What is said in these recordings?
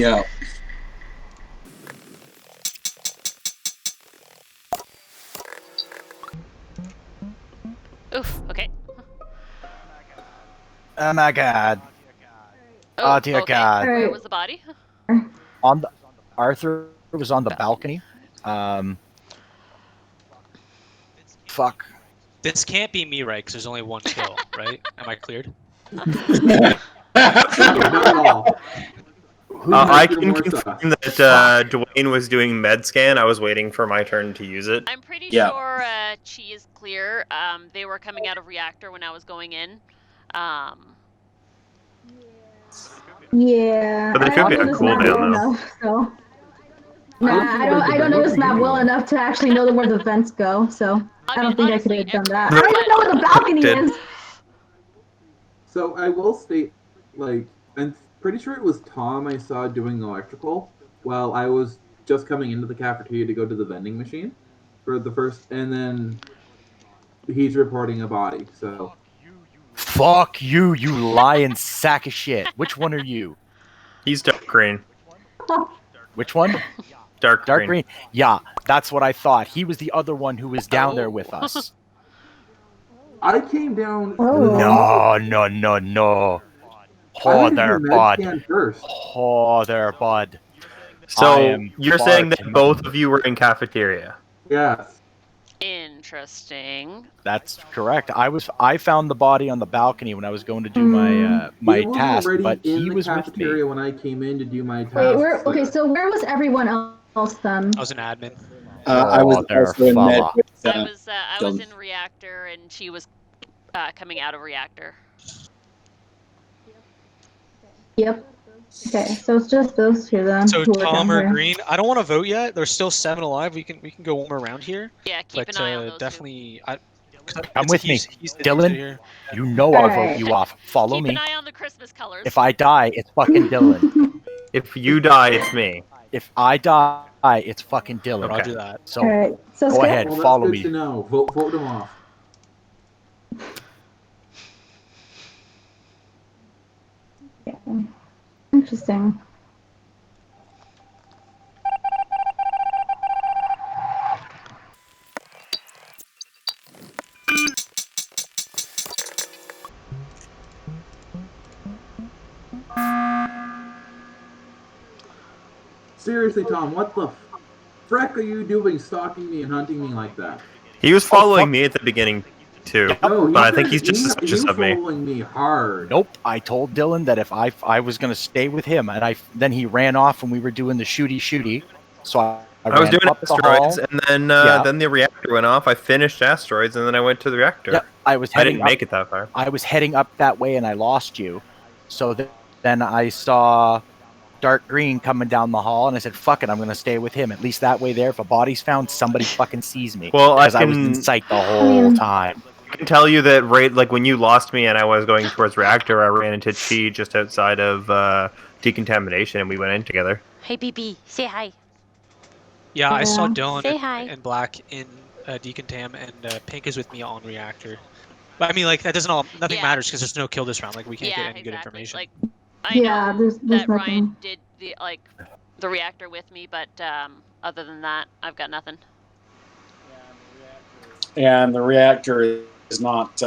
Yeah. Oof. Okay. Oh my god. Oh, dear okay. God. Where was the body? On the Arthur was on the balcony. Fuck. This can't be me, right? Because there's only one kill, right? Am I cleared? Not at all. I can confirm that Dwayne was doing med scan. I was waiting for my turn to use it. I'm pretty Yeah. sure Chi is clear. They were coming out of reactor when I was going in. Yeah, But there I could don't be know a this map cooldown, well though. enough, so. Nah, I don't know this map well enough to actually know where the vents go, so I don't think honestly, I could have done that. Nick, I don't even know where the balcony Did. is! So I will state, like, I'm pretty sure it was Tom I saw doing electrical while I was just coming into the cafeteria to go to the vending machine for the first, and then he's reporting a body. So Fuck you, you lying sack of shit. Which one are you? He's dark green. Which one? Dark green. Yeah, that's what I thought. He was the other one who was down there with us. I came down. No. Oh, there, bud. First. Oh, there, bud. So you're saying that both of you were in cafeteria? Yes. Interesting. That's correct. I found the body on the balcony when I was going to do my task, but he was with me. When I came in to do my task. Wait, okay, so where was everyone else then? I was an admin. I was also in med with, I was in reactor, and she was coming out of reactor. Yep. Okay, so it's just those two then. So who are Tom down or here. Green, I don't want to vote yet. There's still 7 alive. We can go one more round here. Yeah, keep but, an eye on those definitely. Come with me, he's the Dylan. here. You know I'll vote you off. Follow keep me. Keep an eye on the Christmas colors. If I die, it's fucking Dylan. If you die, it's me. If I die, it's fucking Dylan. Okay. Roger that. So, Alright, so go Skip? ahead, Well, follow that's me. good to know. Vote him off. Yeah. Interesting. Seriously, Tom, what the frick are you doing stalking me and hunting me like that? He was following me at the beginning, too. No, but I think he's just suspicious of me. following me hard. Nope. I told Dylan that if I was going to stay with him, and then he ran off when we were doing the shooty. So I was ran doing up the asteroids, hall. and then the reactor went off. I finished asteroids, and then I went to the reactor. Yep, I didn't make it that far. I was heading up that way, and I lost you. So then I saw dark green coming down the hall, and I said, fuck it, I'm going to stay with him. At least that way there, if a body's found, somebody fucking sees me. Well, Because I was in sight the whole time. I can tell you that when you lost me and I was going towards reactor, I ran into Chi just outside of decontamination, and we went in together. Hey, BB, say hi. Yeah, I saw Say Dylan hi. and Black in decontam, and Pink is with me on reactor. But I mean, like that nothing matters because there's no kill this round. Like we can't get any good information. Like, I know there's that nothing. Ryan did the reactor with me, but other than that, I've got nothing. And the reactor is not.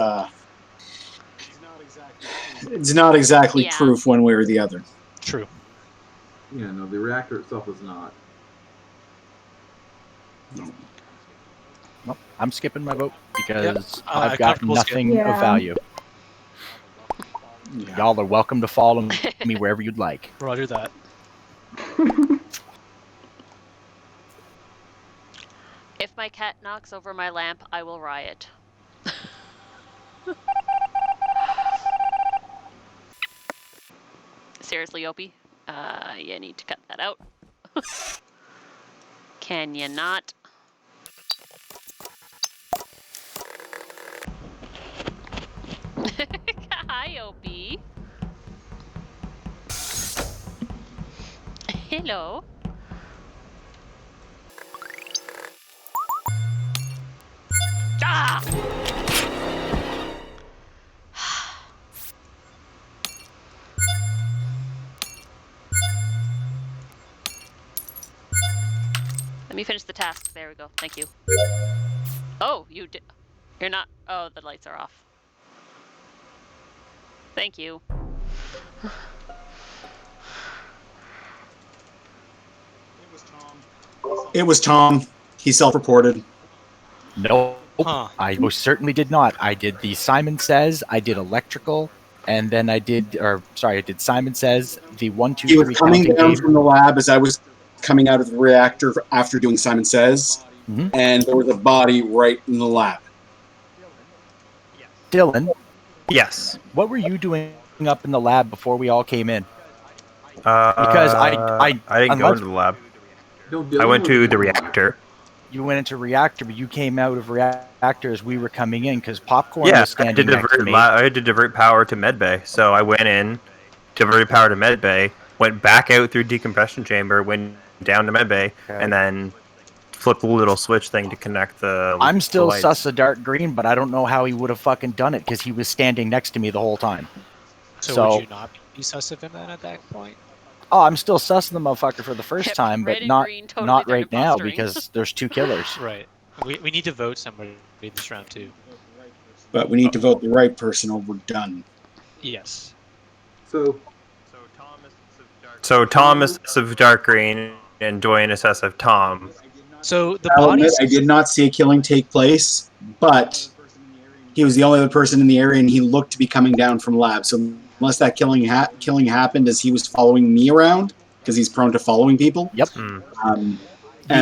It's not exactly proof one way or the other. True. Yeah, no, the reactor itself is not. Nope, I'm skipping my vote because I've got comfortable nothing skip. of value. Y'all are welcome to follow me wherever you'd like. Roger that. If my cat knocks over my lamp, I will riot. Seriously, Opie? You need to cut that out. Can you not? Hi, Opie. Hello. Ah! the task. There we go. Thank you. Oh, you did. You're not. Oh, the lights are off. Thank you. It was Tom. He self-reported. No, Huh. I most certainly did not. I did the Simon Says, I did electrical, and then I did Simon Says, the 1, 2, He 3 was coming counting down game. from the lab as I was coming out of the reactor after doing Simon Says, Mhm. and there was a body right in the lab. Dylan, Yes. what were you doing up in the lab before we all came in? Because I didn't go unless- into the lab. No, I Dylan went was to in the lab. reactor. You went into reactor, but you came out of reactor as we were coming in because Popcorn Yeah, was I standing did next to divert. me. I had to divert power to medbay, so I went in, diverted power to medbay, went back out through decompression chamber, went down to medbay, Okay. and then flipped the little switch thing to connect the. I'm still the lights. sus of Dark Green, but I don't know how he would have fucking done it because he was standing next to me the whole time. So, So- would you not be sus of him then at that point? Oh, I'm still sussing the motherfucker for the first Yep, time, red but and not green, totally not they're right now impostering. because there's 2 killers. Right. We need to vote somebody this round too. But we need to vote the right person or we're done. Yes. So So Tom is sus of dark green, and Dwayne is sus of Tom. So the I'll admit bodies. I did not see a killing take place, but he was the only other person in the area, and he looked to be coming down from lab. So unless that killing happened as he was following me around, because he's prone to following people. Yep. And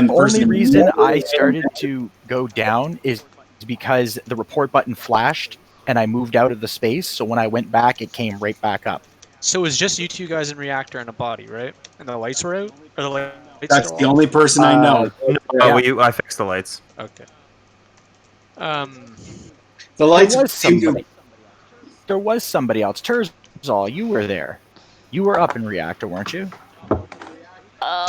The person only in reason the- I started to go down is because the report button flashed and I moved out of the space. So when I went back, it came right back up. So it was just you 2 guys in reactor and a body, right? And the lights were out, or the lights That's still the on? only person I know. No, I fixed the lights. Okay. The lights There was seem to- somebody. There was somebody else. Terzal, you were there. You were up in reactor, weren't you? Oh,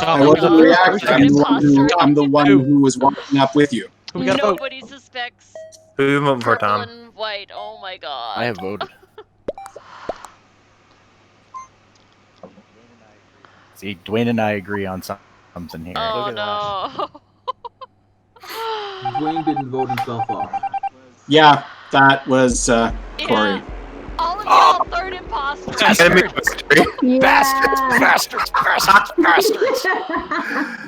Tom, I my wasn't God. reacting. Third imposter. I'm the one who was walking up with you. We gotta vote. Nobody suspects Who you voting for, purple Tom? and white. Oh my god. I have voted. See, Dwayne and I agree on something here. Oh Look no. Dwayne didn't vote himself off. Yeah, that was Corey. Yeah. All of y'all third imposters. Enemy victory. Yeah. Bastards!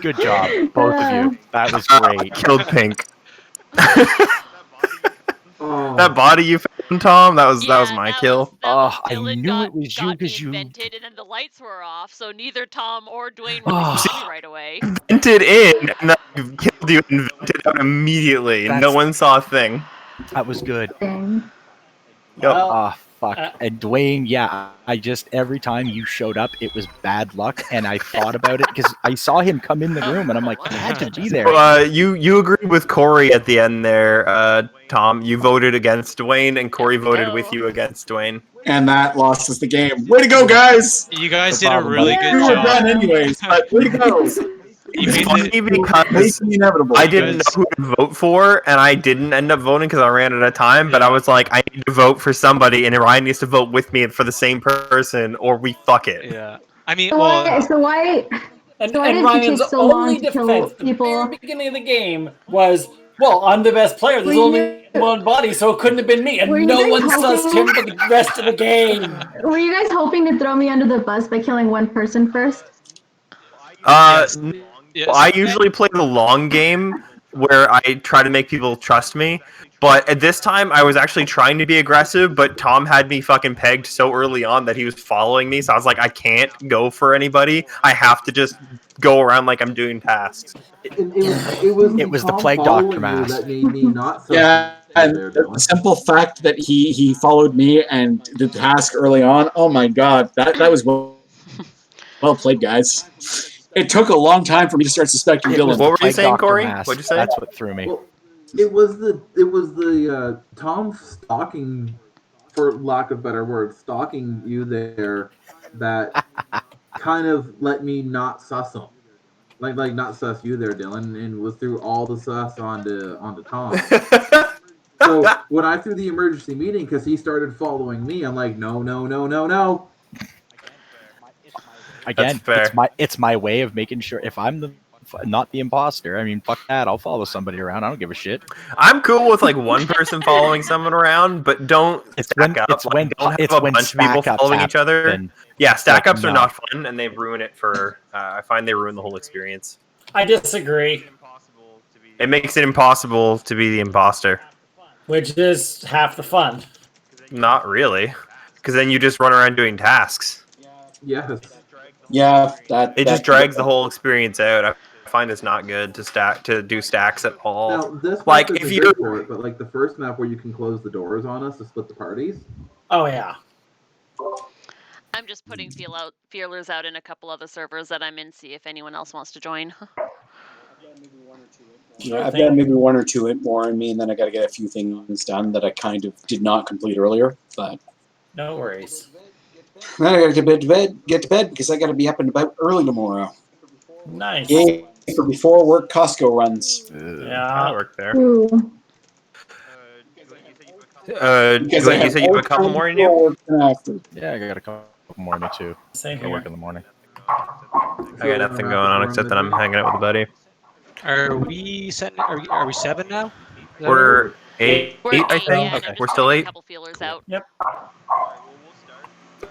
Good job, both of you. That was great. Killed Pink. Oh, That body you found, Tom. That was my kill. Oh, I Dylan knew got- it was you got 'cause you- invented, and then the lights were off, so neither Tom or Dwayne were Oh. to see me right away. Vented in, and then you killed you and vented out immediately, and no That's- one saw a thing. That was good. Dang. Yep. Ah, fuck. And Dwayne, yeah, I just every time you showed up, it was bad luck, and I thought about it because I saw him come in the room, and I'm like, he had to be there. You agreed with Corey at the end there, Tom. You voted against Dwayne, and Corey voted with you against Dwayne. And that lost us the game. Way to go, guys! You guys The did a problem really is- good We were job. done anyways, but way to go. You It's made funny the, because Making the inevitable. I didn't know guys- who to vote for, and I didn't end up voting because I ran out of time. But I was like, I need to vote for somebody, and Ryan needs to vote with me for the same person, or we fuck it. yeah. I mean, So well, why? So why? And, So why and did it take Ryan's so long only to kill defense at the people? very beginning of the game was, well, I'm the best player. There's Were only one body, so it couldn't have been me. And Were you no guys one sussed hoping- him for the rest of the game. Were you guys hoping to throw me under the bus by killing one person first? yes. Yes. I usually play the long game where I try to make people trust me. But at this time, I was actually trying to be aggressive, but Tom had me fucking pegged so early on that he was following me. So I was like, I can't go for anybody. I have to just go around like I'm doing tasks. It was the Tom Plague following Doctor you mask. that made me not so Yeah, and there, the Dylan. simple fact that he followed me and did the task early on, oh my god, that was well played, guys. It took a long time for me to start suspecting It was Dylan. What were the you Plague saying, Doctor Corey? mask. What'd you say? That's what threw me. Well, it was the Tom stalking, for lack of better words, stalking you there that kind of let me not suss him. Like not suss you there, Dylan, and was through all the suss onto Tom. So when I threw the emergency meeting because he started following me, I'm like, no. Again, fair. it's my way of making sure if I'm the not the imposter. I mean, fuck that. I'll follow somebody around. I don't give a shit. I'm cool with like one person following someone around, but don't stack up. Like, don't have a bunch of people following each other. Yeah, stack ups are not fun, and they ruin it for. I find they ruin the whole experience. I disagree. It makes it impossible to be the imposter. Which is half the fun. Not really, because then you just run around doing tasks. Yes. Yeah, It just drags the whole experience out. I find it's not good to do stacks at all. Now, this map Like is if a you, good for it, but like the first map where you can close the doors on us to split the parties. Oh yeah. I'm just putting feelers out in a couple other servers that I'm in, see if anyone else wants to join. Yeah, I've got maybe one or two more in me, and then I got to get a few things done that I kind of did not complete earlier. But no worries. Then I got to get to bed because I got to be up and about early tomorrow. Nice. Yay for before work Costco runs. Yeah, work there. Ooh. You said you have a couple more in you? Yeah, I got a couple more in me too. Same I here. work in the morning. I got nothing going on except that I'm hanging out with a buddy. Are we setting? Are we 7 now? Is that We're 8, We're 8 at I 8, think. yeah, and I'm just We're still putting 8. a couple feelers out. Yep.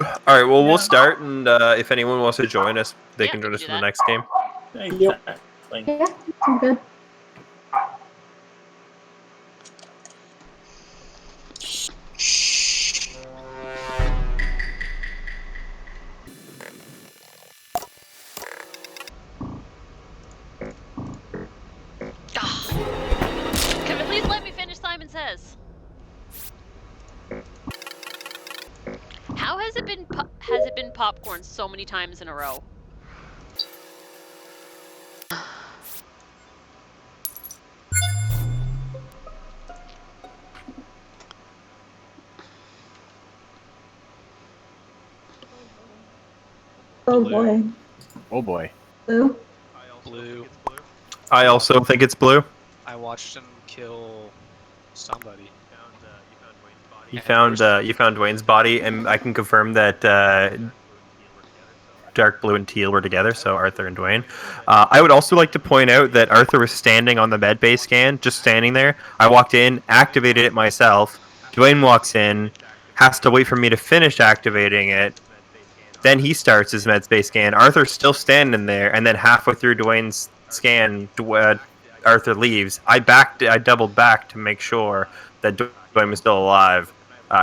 All right. Well, we'll start, and if anyone wants to join us, they Yeah, can we join can us do for the that. next game. Exactly. Yeah, I'm good. Can you please let me finish Simon Says? How has it been popcorn so many times in a row? Oh boy. Oh boy. Blue. Blue. I also think it's blue. I watched him kill somebody. You found Dwayne's body, and I can confirm that Dark Blue and Teal were together, so Arthur and Dwayne. I would also like to point out that Arthur was standing on the med bay scan, just standing there. I walked in, activated it myself. Dwayne walks in, has to wait for me to finish activating it. Then he starts his med bay scan. Arthur's still standing there, and then halfway through Dwayne's scan, Arthur leaves. I doubled back to make sure that Dwayne was still alive.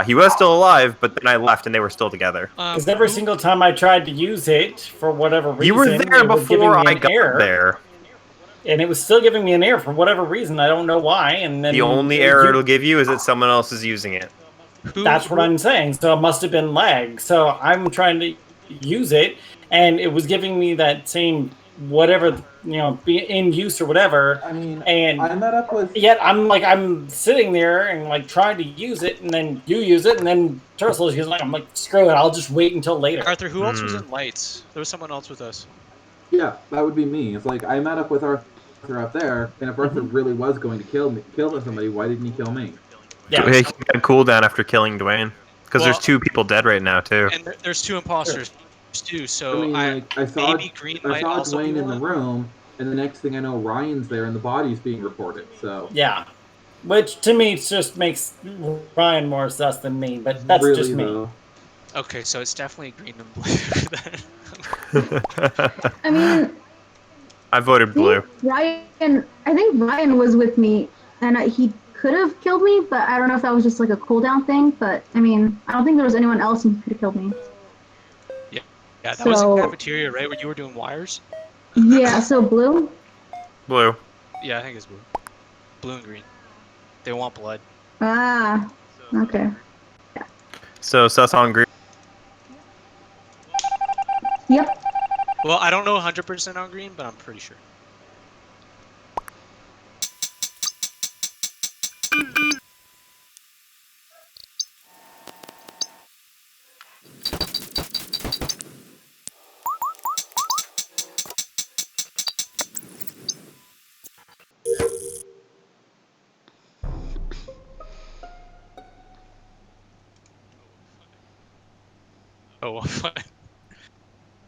He was still alive, but then I left and they were still together. Because every single time I tried to use it, for whatever reason, You were there it was giving before me I an got error, there. and it was still giving me an error for whatever reason. I don't know why. And then The only error it'll give you is that someone else is using it. That's what I'm saying. So it must have been lag. So I'm trying to use it, and it was giving me that same whatever, be in use or whatever. I mean, and I met up with. yet I'm sitting there and like trying to use it, and then you use it, and then Turtle is like, I'm like, screw it, I'll just wait until later. Arthur, who else was in lights? There was someone else with us. Yeah, that would be me. It's like I met up with Arthur up there, and if Arthur really was going to kill somebody, why didn't he kill me? Yeah. He had cooldown after killing Dwayne. Because Well, there's 2 people dead right now, too. And there's 2 imposters too. So I saw maybe Green might saw also be Dwayne in the one. room, and the next thing I know, Ryan's there, and the body's being reported. So Yeah. Which to me just makes Ryan more sus than me, but that's really, just me. though. Okay, so it's definitely green and blue. I mean, I voted blue. I think Ryan was with me, and he could have killed me, but I don't know if that was just like a cooldown thing. But I mean, I don't think there was anyone else who could have killed me. Yeah, that was in So- cafeteria, right? Where you were doing wires? Yeah, so blue. Blue. Yeah, I think it's blue. Blue and green. They want blood. Ah, okay. So, sus on green. Yep. Well, I don't know 100% on green, but I'm pretty sure. Oh, fine.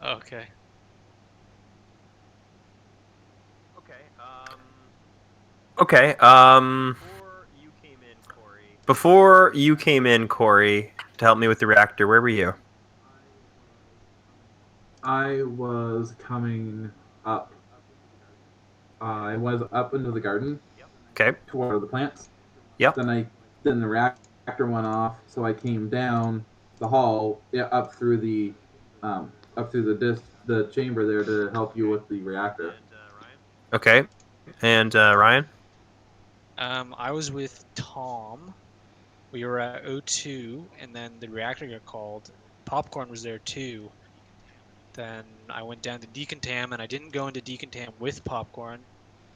Okay. Okay. Before you came in, Corey, to help me with the reactor, where were you? I was coming up. I was up into the garden. Okay. Toward the plants. Yep. Then the reactor went off, so I came down the hall, up through the chamber there to help you with the reactor. Okay. And Ryan? I was with Tom. We were at O2, and then the reactor got called. Popcorn was there too. Then I went down to Decontam, and I didn't go into Decontam with Popcorn.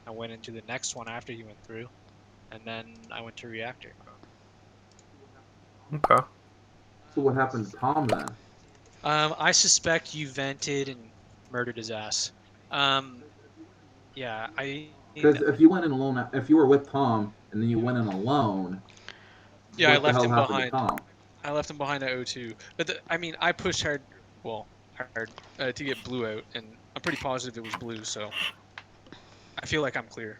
I went into the next one after he went through, and then I went to reactor. Okay. So what happened to Tom then? I suspect you vented and murdered his ass. Yeah, Because if you went in alone, if you were with Tom and then you went in alone, yeah, I what the left hell him happened behind. to Tom? I left him behind at O2. But I pushed hard to get blue out, and I'm pretty positive it was blue, so I feel like I'm clear.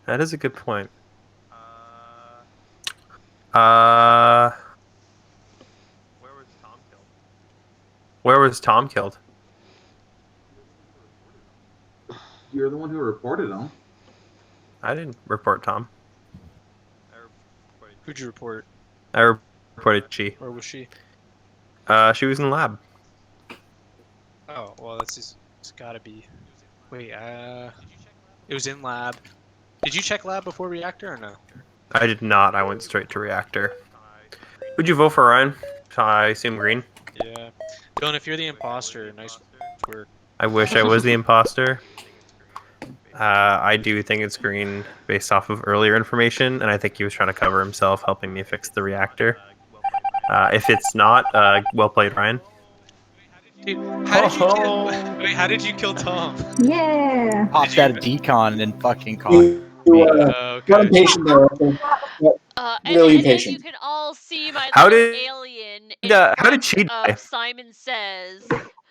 That is a good point. Where was Tom killed? You're the one who reported him. I didn't report Tom. Who'd you report? I reported Chi. Where was she? She was in the lab. Oh, well, it's gotta be. Wait, it was in lab. Did you check lab before reactor or no? I did not. I went straight to reactor. Would you vote for Ryan? I assume green. Yeah. Dylan, if you're the imposter, nice work. I wish I was the imposter. I do think it's green based off of earlier information, and I think he was trying to cover himself, helping me fix the reactor. If it's not, well played, Ryan. Dude, how did you kill Tom? Yeah. Popped out of decon and fucking caught. You got impatient there. Arthur. Really and impatient. you can all see my How little did- alien. how did she die? Simon Says.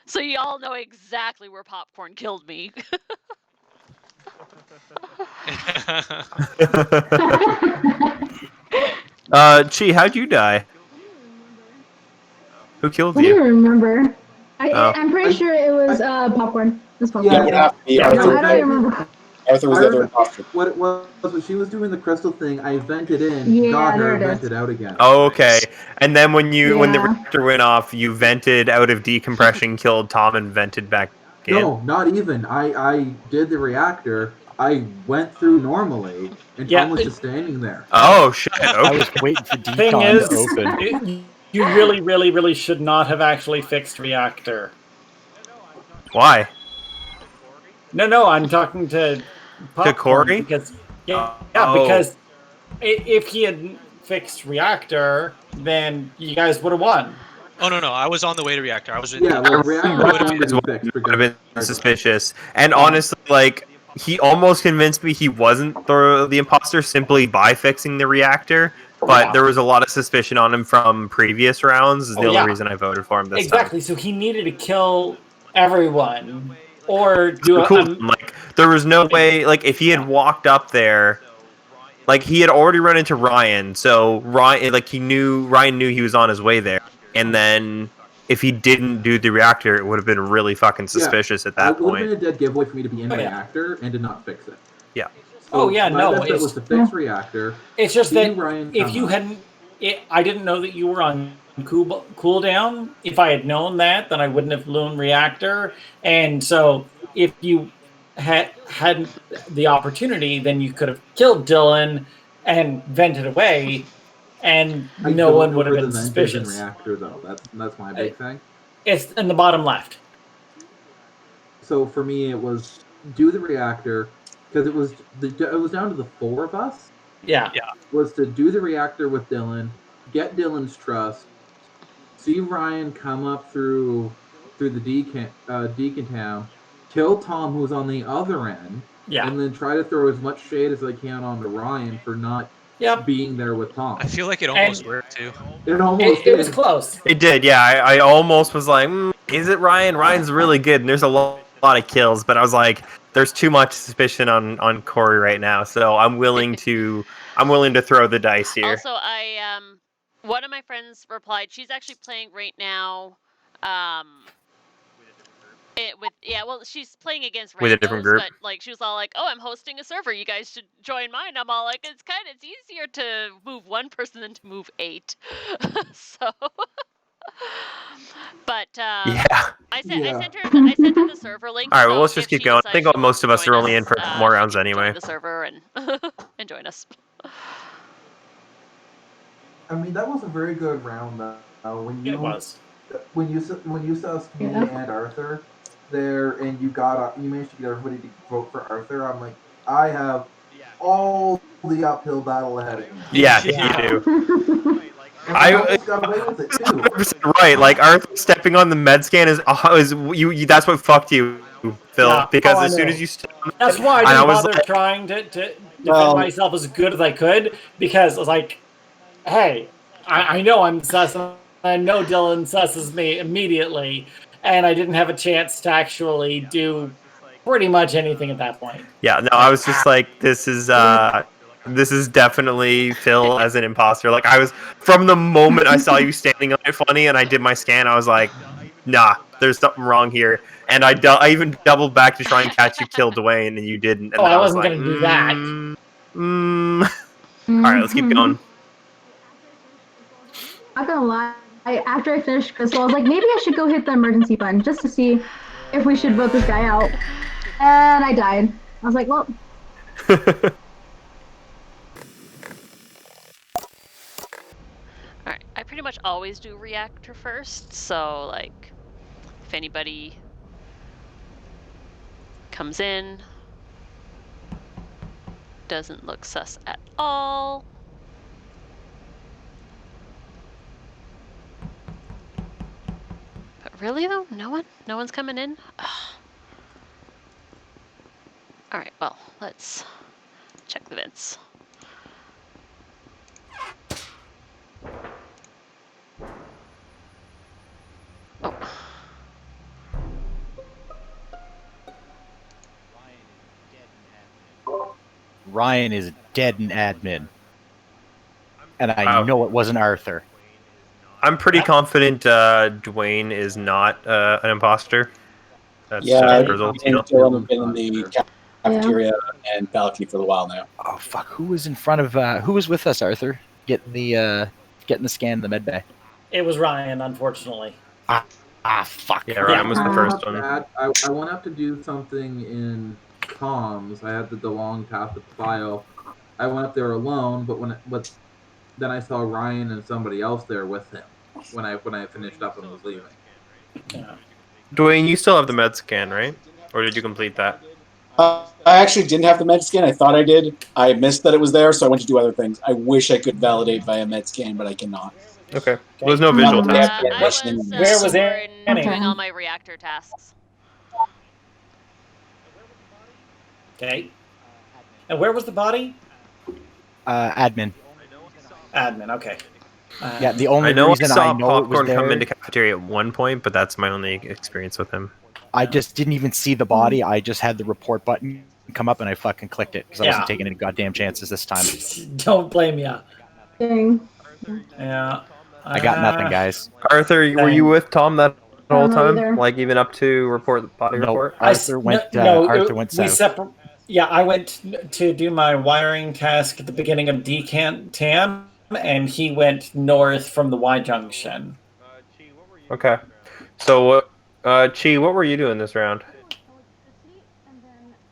So you all know exactly where Popcorn killed me. Chi, how'd you die? Who killed I don't you? remember. Oh. I'm pretty sure it was Popcorn. It was Popcorn. Yeah, it would have to be I Arthur. don't remember. Arthur was the other imposter. What it was when she was doing the crystal thing, I vented in, Yeah, got her, there and it is. vented out again. Oh, okay. And then when the Yeah. reactor went off, you vented out of decompression, killed Tom, and vented back in. No, not even. I did the reactor. I went through normally, and Yeah, Tom was just standing there. Oh shit! I Okay. was waiting for Thing decon is, to open. you really, really, really should not have actually fixed reactor. Why? No, I'm talking to Popcorn Corey? because Oh. because if he had fixed reactor, then you guys would have won. Oh no, I was on the way to reactor. I was in. Yeah, well, reactor Would was have going to be fixed. been suspicious, and honestly, like he almost convinced me he wasn't the imposter simply by fixing the reactor. But Yeah. there was a lot of suspicion on him from previous rounds. Is the Oh, only yeah. reason I voted for him this Exactly. So he needed to kill everyone or do time. Cool. a Like there was no way. Like if he had walked up there. Like he had already run into Ryan, so Ryan knew he was on his way there, and then if he didn't do the reactor, it would have been really fucking suspicious at that It would have point. been a dead giveaway for me to be in Oh, yeah. reactor and to not fix it. Yeah. Oh, yeah, my no, best bet it's- was to fix reactor. It's just see that Ryan if come you up. hadn't, I didn't know that you were on cooldown. If I had known that, then I wouldn't have blown reactor. And so, if you hadn't the opportunity, then you could have killed Dylan and vented away, and I no don't one know would have where been the vent is in suspicious. reactor though. That's my big thing. It's in the bottom left. So for me, it was do the reactor because it was down to the four of us. Yeah. Was to do the reactor with Dylan, get Dylan's trust, see Ryan come up through the decontam, kill Tom who's on the other end, Yeah. and then try to throw as much shade as I can onto Ryan for not Yep. being there with Tom. I feel like it almost worked too. It almost It was did. close. It did, yeah. I almost was like, is it Ryan? Ryan's really good, and there's a lot lot of kills, but I was like, there's too much suspicion on Corey right now, so I'm willing to throw the dice here. Also, one of my friends replied. She's actually playing right now. She's playing against With a different randos, group. but like she was all like, "Oh, I'm hosting a server. You guys should join mine." I'm all like, "It's easier to move one person than to move 8." So, but Yeah. I sent her the server link. All right, well, so let's just if keep she going. I decides think she most of wants us to are join only in us, for more she rounds can join anyway. the server and and join us. I mean, that was a very good round, though. It was. When you saw me Yeah. and Arthur there, and you managed to get everybody to vote for Arthur. I'm like, I have all the uphill battle ahead of me. Yeah, Yeah. you do. And I almost got away with it too. 100% right. Like Arthur stepping on the med scan is you. That's what fucked you, Phil. Yeah. Because Oh, I as soon know. as you stepped on That's why I And I didn't was bother like- trying to defend Well- myself as good as I could, because I was like, hey, I know I'm sus. I know Dylan susses me immediately, and I didn't have a chance to actually do pretty much anything at that point. Yeah, no, I was just like, this is definitely Phil as an imposter. Like I was from the moment I saw you standing on it funny and I did my scan, I was like, nah, there's something wrong here. And I even doubled back to try and catch you kill Dwayne, and you didn't. And Oh, then I was wasn't like, gonna do that. All right, let's keep going. Not gonna lie, after I finished Crystal, I was like, maybe I should go hit the emergency button just to see if we should vote this guy out. And I died. I was like, well, Alright, I pretty much always do reactor first, so like if anybody comes in, doesn't look sus at all. But really though, no one's coming in? Alright, well, let's check the vents. Oh. Ryan is dead in admin. And I Wow. know it wasn't Arthur. I'm pretty confident Dwayne is not an imposter. That's Yeah, Grizzle, me and Dylan have been in the cafeteria and balcony for a while now. Oh fuck! Who was in front of? Who was with us, Arthur? Getting the scan in the med bay. It was Ryan, unfortunately. Ah fuck! Yeah, Ryan was the first one. I went up to do something in comms. I had the DeLong task with the file. I went up there alone, but then I saw Ryan and somebody else there with him when I finished up and was leaving. Yeah. Dwayne, you still have the med scan, right? Or did you complete that? I actually didn't have the med scan. I thought I did. I missed that it was there, so I went to do other things. I wish I could validate via med scan, but I cannot. Okay. Well, there's no visual Yeah. test. I was, Where was Warren Annie? doing all my reactor tasks. Okay. And where was the body? Admin. Admin. Okay. Yeah, the only I know I reason saw I know it was Popcorn come there, into cafeteria at one point, but that's my only experience with him. I just didn't even see the body. I just had the report button come up and I fucking clicked it because I Yeah. wasn't taking any goddamn chances this time. Don't blame ya. dang. Yeah. I got nothing, guys. Arthur, were you with Tom that whole I don't know time? either. Like even up to report the body No, report? Arthur went. Arthur went south. Yeah, I went to do my wiring task at the beginning of Decantam, and he went north from the Y junction. Okay. So, Chi, what were you doing this round?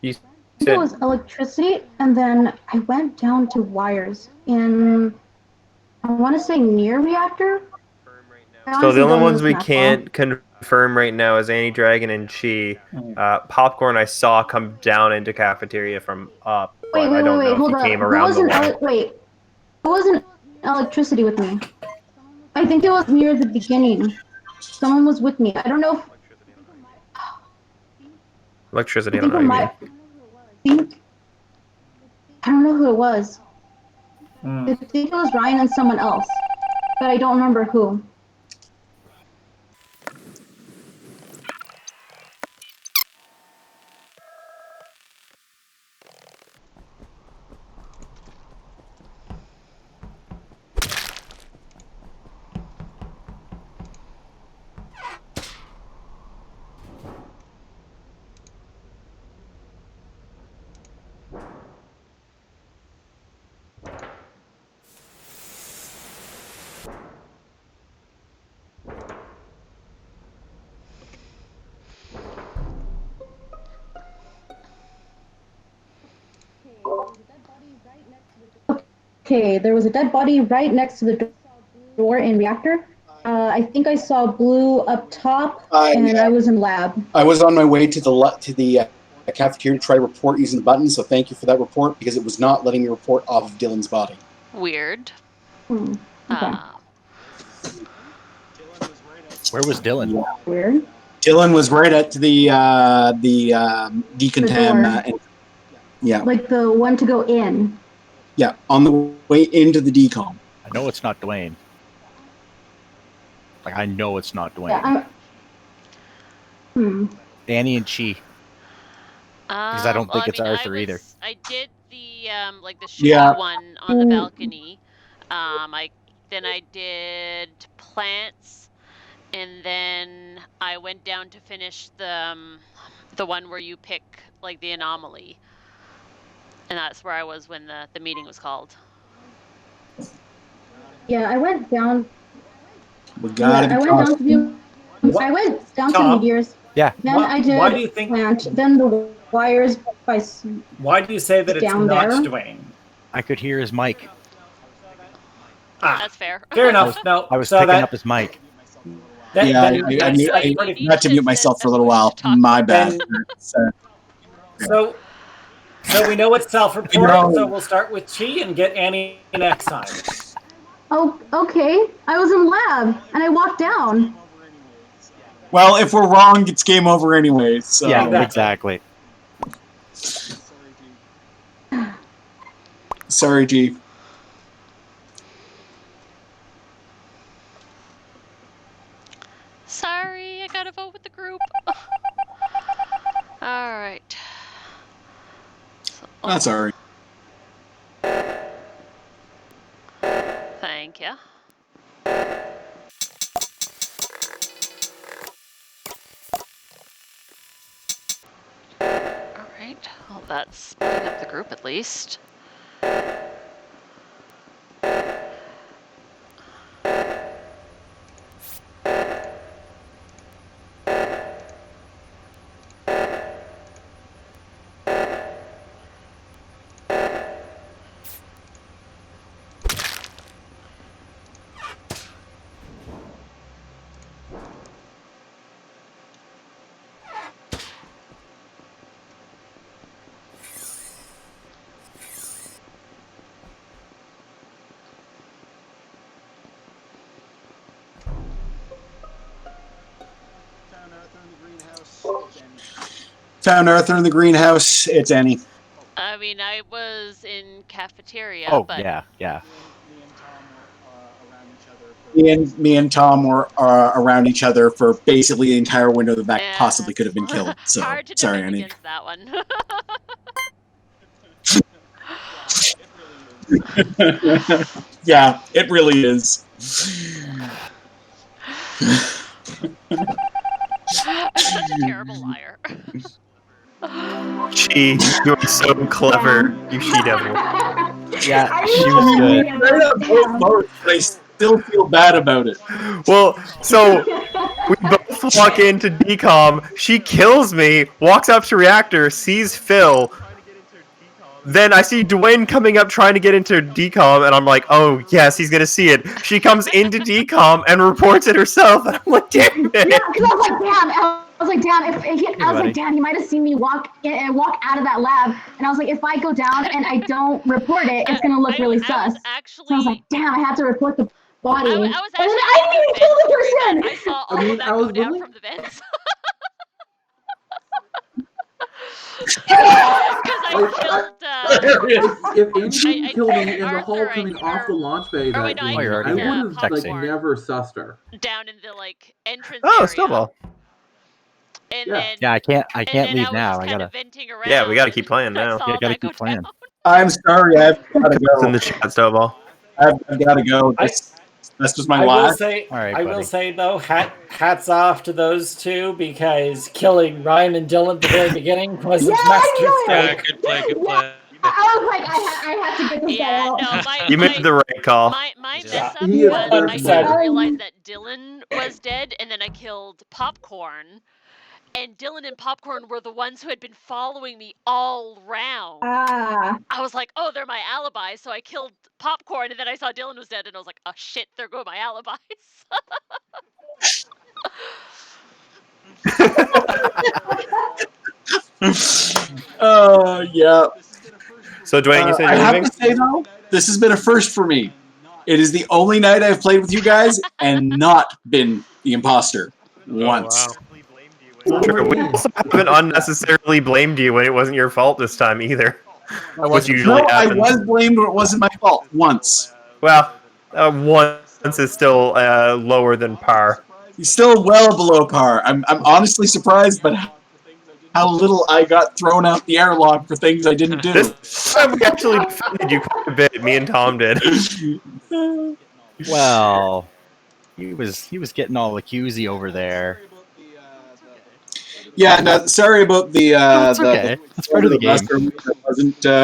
You I think it said was electricity, and then I went down to wires in, I want to say near reactor. I so. honestly The only don't know ones this we map can't confirm right now is Annie Dragon and Chi. Popcorn, I saw come down into cafeteria from up, but well. I don't Wait, know hold if he up. came Who around the wasn't line. who wasn't electricity with me? I think it was near the beginning. Someone was with me. I don't know. Electricity. I I don't think know. it What you might. mean. I don't know who it was. Hmm. I think it was Ryan and someone else, but I don't remember who. Okay, there was a dead body right next to the door in reactor. I think I saw blue up top, and I was in lab. I was on my way to the cafeteria to try to report using the button, so thank you for that report, because it was not letting me report off of Dylan's body. Weird. Okay. Where was Dylan? Weird. Dylan was right at the decontam. Yeah. Like the one to go in. Yeah, on the way into the decom. I know it's not Dwayne. Like, I know it's not Dwayne. Yeah, Danny and Chi. Because I don't think it's Arthur either. I did the like the shooting one on the balcony. Then I did plants, and then I went down to finish the one where you pick like the anomaly, and that's where I was when the meeting was called. Yeah, I went down. We gotta I went down to view. I went down to meteors. Yeah. Then I did Why do you think? plant. Then the wires by. Why do you say that it's down not there? Dwayne? I could hear his mic. That's fair. Fair enough. No, I was so picking that, up his mic. that, Yeah, then I that's pretty- had to mute myself for a little while. My bad. So we know it's self-reported, so we'll start with Chi and get Annie next time. Oh, okay. I was in lab and I walked down. Well, if we're wrong, it's game over anyway. So. Yeah, exactly. Sorry, G. Sorry, I gotta vote with the group. All right. That's alright. Thank you. All right. Well, that's splitting up the group at least. Found Arthur in the greenhouse. It's Annie. I mean, I was in cafeteria, Oh, but yeah. Me and Tom were around each other for basically the entire window that Yeah. possibly could have been killed. So hard to sorry, defend Annie. against that one. Yeah, it really is. I'm such a terrible liar. She, you are so clever, you she-devil. Yeah, she was good. Right up both modes, but I still feel bad about it. Well, so we both walk into decom. She kills me, walks up to reactor, sees Phil. Then I see Dwayne coming up trying to get into decom, and I'm like, oh, yes, he's going to see it. She comes into decom and reports it herself, and I'm like, damn it. Yeah, because I was like, damn, he might have seen me walk out of that lab, and I was like, if I go down and I don't report it, it's gonna look really sus. So I was like, damn, I have to report the body. I was and then actually I didn't even kill the person. I saw all I mean, of that I was go down willing- from the vents. Because I killed. If Andy didn't I kill me killed in the hall Arthur, coming off the launch bay that wait, no, day, I you're I already would have like popcorn never sussed her. down in the like entrance Oh, area. snowball. And Yeah. then Yeah, I can't and then leave I was now. just I kind gotta. of venting around. Yeah, we gotta keep playing I now. saw Yeah, gotta that go keep playing. down. I'm sorry, I've got to It's in go. the chat, Snowball. I've got to go. This was my I will last. say, All right, I will buddy. say though, hats off to those two because killing Ryan and Dylan at the very beginning was a Yeah, I master know it. mistake. Good play, good Yeah. play. I was like, I have to get this guy Yeah, out. no, You made the right call. my Yeah. mess up He is was I better. didn't realize that Dylan was dead, and then I killed Popcorn, and Dylan and Popcorn were the ones who had been following me all round. Ah. I was like, oh, they're my alibis. So I killed Popcorn, and then I saw Dylan was dead, and I was like, oh shit, there go my alibis. Yeah. So Dwayne, you said I you're have leaving? to say though, this has been a first for me. It is the only night I've played with you guys and not been the imposter once. Wow. True. We also haven't unnecessarily blamed you when it wasn't your fault this time either. Which usually No, happens. I was blamed, but it wasn't my fault once. Well, once is still lower than par. He's still well below par. I'm honestly surprised, but how little I got thrown out the airlock for things I didn't do. This time we actually defended you quite a bit. Me and Tom did. Well, he was getting all accusy over there. Yeah, no, sorry about the. That's okay. That's part of the game.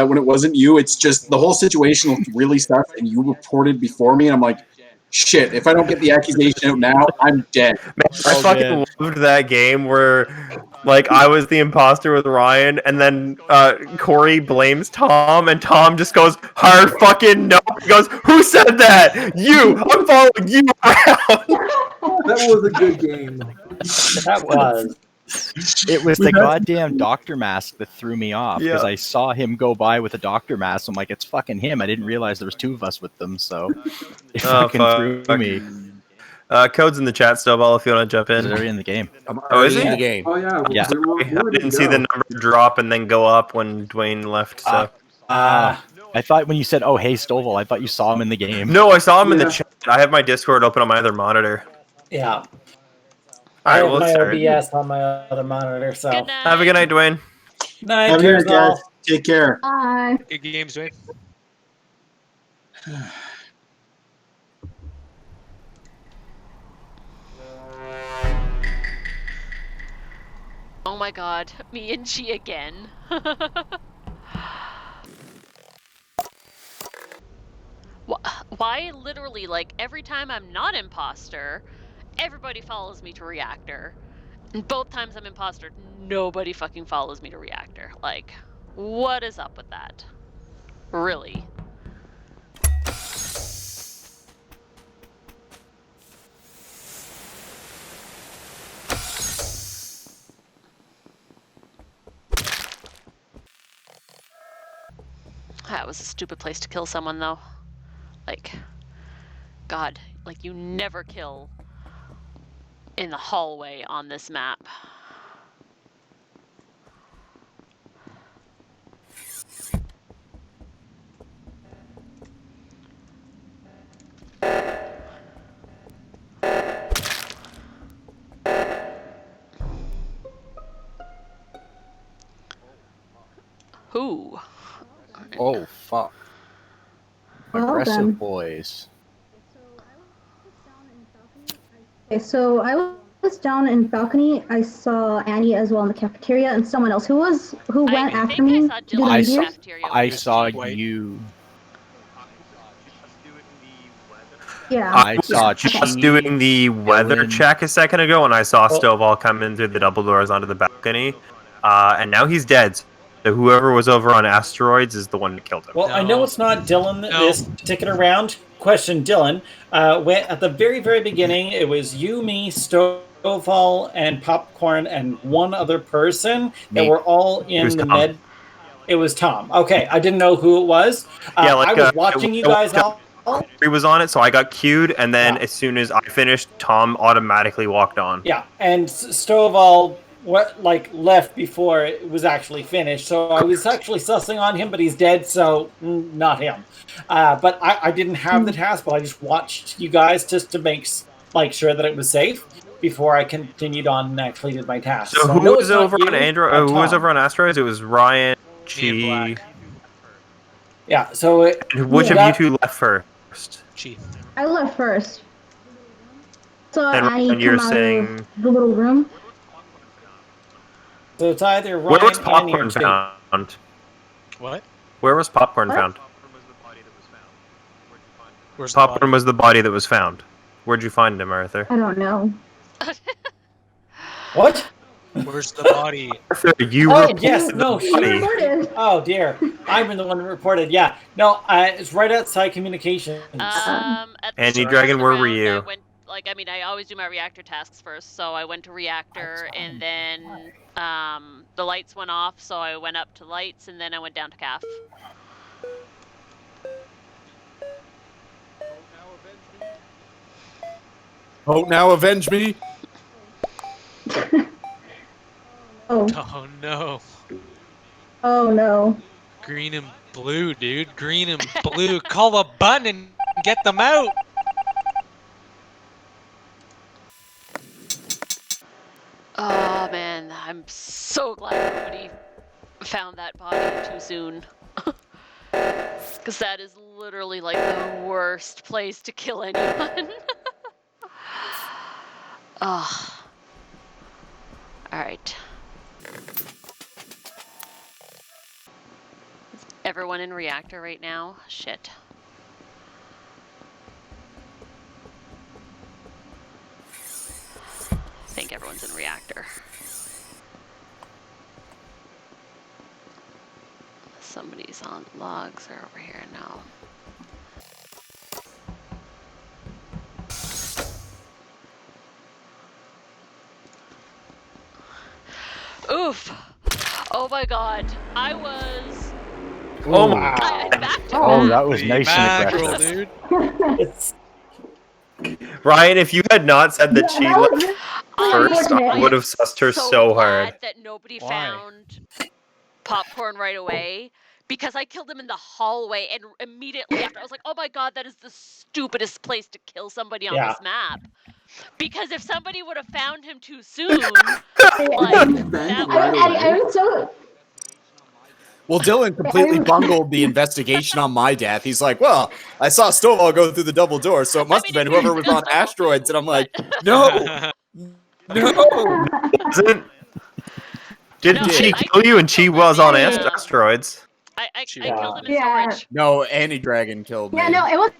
When it wasn't you, it's just the whole situation looked really sus, and you reported before me, and I'm like, shit. If I don't get the accusation out now, I'm dead. Man, I fucking loved that game where, like, I was the imposter with Ryan, and then Corey blames Tom, and Tom just goes, hard fucking no. He goes, who said that? You! I'm following you around! That was a good game. That was. It was the goddamn doctor mask that threw me off because Yeah. I saw him go by with a doctor mask. I'm like, it's fucking him. I didn't realize there was two of us with them, so it fucking threw me. Code's in the chat still, Ball, if you want to jump in. He's already in the game. Oh, is he? in the game? Oh yeah. Yeah. I didn't see the number drop and then go up when Dwayne left. So I thought when you said, "Oh, hey, Stovall," I thought you saw him in the game. no, I saw him in the Yeah. chat. I have my Discord open on my other monitor. Yeah. All I right, have well, my start. OBS on my other monitor, so. Good night. Have a good night, Dwayne. Night, Have a good cheers, night, guys. all. Take care. Bye. Good games, Dwayne. Oh my god, me and Chi again. Why literally, like, every time I'm not imposter, everybody follows me to reactor. And both times I'm imposter, nobody fucking follows me to reactor. Like, what is up with that? Really? That was a stupid place to kill someone, though. Like, God, like, you never kill in the hallway on this map. Who? Oh fuck! Well Aggressive then. boys. Okay, so I was down in balcony. I saw Annie as well in the cafeteria, and someone else who went after me. I Did saw Dylan I in the saw- cafeteria. I with saw Chi. you. Yeah. I saw Just Chi, doing the weather Dylan. check a second ago, and I saw Stovall come in through the double doors onto the balcony, and now he's dead. So whoever was over on asteroids is the one that killed him. Well, I know it's not Dylan No. this particular round. Question, Dylan. When, at the very, very beginning, it was you, me, Stovall, and Popcorn, and one other person that Me. were all It in was the Tom. med. It was Tom. Okay, I didn't know who it was. Yeah, like, I was watching you guys all. He was on it, so I got queued, and then Yeah. as soon as I finished, Tom automatically walked on. Yeah, and Stovall left before it was actually finished. So I was actually sussing on him, but he's dead, so not him. But I didn't have the task, but I just watched you guys just to make sure that it was safe before I continued on and actually did my task. So I who know was it's not over you, on Android? but Who was Tom. over on Asteroids? It was Ryan, Me and Chi. Black. Yeah, so And which Yeah. of you two left first? Chi. I left first. Saw And Annie you're come out saying of the little room. so it's either Ryan, where was Annie, or Popcorn Chi. found? What? Where was Popcorn What? found? Where's the Popcorn body? was the body that was found. Where'd you find him, Arthur? I don't know. What? Where's the body? Arthur, you Oh, reported yes, the no, She body. reported. Oh dear, I'm the one who reported. Yeah, no, it's right outside communications. At the Andy start Dragon, of the where were round, you? I went, I always do my reactor tasks first, so I went to reactor, and then the lights went off, so I went up to lights, and then I went down to CAF. Oh, now avenge me! Oh, Oh no. oh no. Green and blue, dude. Green and blue. Call a button and get them out. Oh man, I'm so glad nobody found that body too soon. Because that is literally like the worst place to kill anyone. Oh. Alright. Is everyone in reactor right now? Shit. I think everyone's in reactor. Somebody's on logs or over here now. Oof! Oh my god, I was. Oh my Wow. I back to Oh, back. that was nice and Mackerel, aggressive. dude. It's Ryan, if you had not said that she that was left really first, I unfortunate. would have sussed her so glad hard. that nobody Why? found Popcorn right away, because I killed him in the hallway, and immediately after I was like, oh my god, that is the stupidest place to kill somebody on Yeah. this map. Because if somebody would have found him too soon, like Vent that right would away. I was so. Well, Dylan completely bungled the investigation on my death. He's like, well, I saw Stovall go through the double door, so it must have been whoever was on asteroids. And I'm like, no, no. Wasn't? Didn't No, she I kill you and she was on Yeah. asteroids? I She killed him in Yeah. storage. No, Annie Dragon killed me. Yeah, no, it was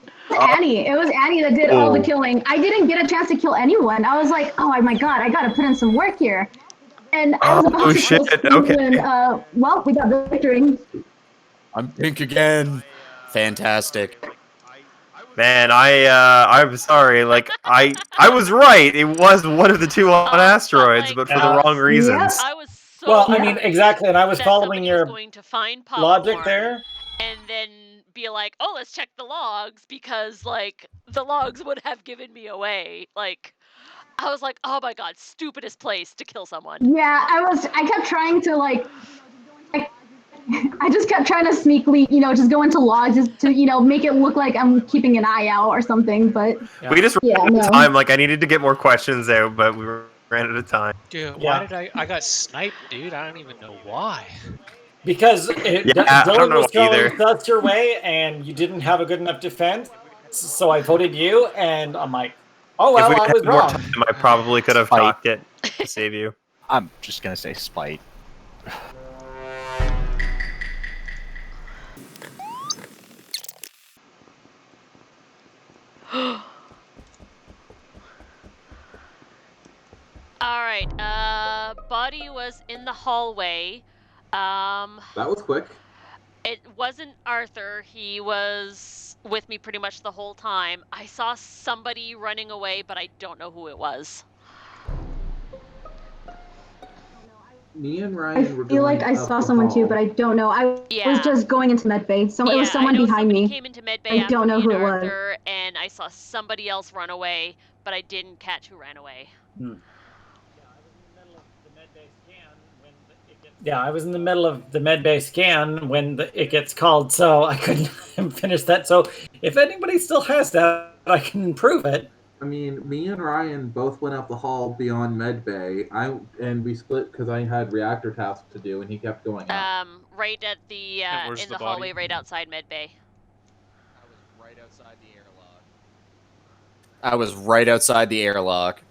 Annie. It was Annie that did all the Oh. killing. I didn't get a chance to kill anyone. I was like, oh my god, I gotta put in some work here. And I was about Oh to shit, kill someone, okay. well, we got the victory. I'm pink again. Fantastic. Man, I'm sorry. Like I was right. It was one of the two on asteroids, but for the wrong reasons. I was so well, I mean, worried exactly, and I was that following somebody your was going to find logic Popcorn there. and then be like, oh, let's check the logs, because like the logs would have given me away. Like I was like, oh my god, stupidest place to kill someone. Yeah, I kept trying to I just kept trying to sneakily, just go into logs just to, make it look like I'm keeping an eye out or something, but We just ran Yeah, out of no. time. Like I needed to get more questions out, but we ran out of time. Dude, Yeah. why did I got sniped, dude? I don't even know why. Because Yeah, I don't Dylan know was going either. such your way, and you didn't have a good enough defense, so I voted you, and I'm like, oh well, if we I had was more wrong. time, I probably could have Spite. talked it to save you. I'm just gonna say spite. Alright, body was in the hallway. That was quick. It wasn't Arthur. He was with me pretty much the whole time. I saw somebody running away, but I don't know who it was. Me and I Ryan were feel like going I up saw the someone too, hall. but I don't know. I Yeah. was just going into medbay. It was someone I know behind somebody me. came into medbay I after don't know me who and it was. Arthur, and I saw somebody else run away, but I didn't catch who ran away. Yeah, I was in the middle of the medbay scan when it gets called, so I couldn't finish that. So if anybody still has that, I can prove it. I mean, me and Ryan both went up the hall beyond medbay. And we split because I had reactor tasks to do, and he kept going up. Right at the And where's in the the body? hallway right outside medbay. I was right outside the airlock.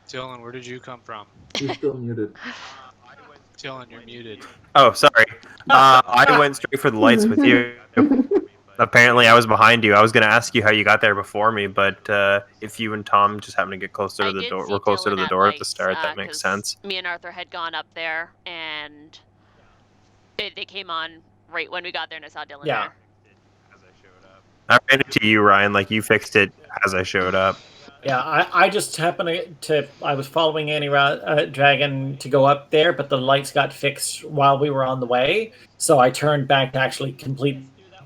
Dylan, where did you come from? He's still muted. Dylan, you're muted. Oh, sorry. I went straight for the lights with you. Apparently, I was behind you. I was going to ask you how you got there before me, but if you and Tom just happened to get closer to the door, were closer to the door at the start, that makes sense. Me and Arthur had gone up there, and they came on right when we got there, and I saw Dylan there. I ran into you, Ryan. Like, you fixed it as I showed up. Yeah, I just happened to I was following Annie Dragon to go up there, but the lights got fixed while we were on the way, so I turned back to actually complete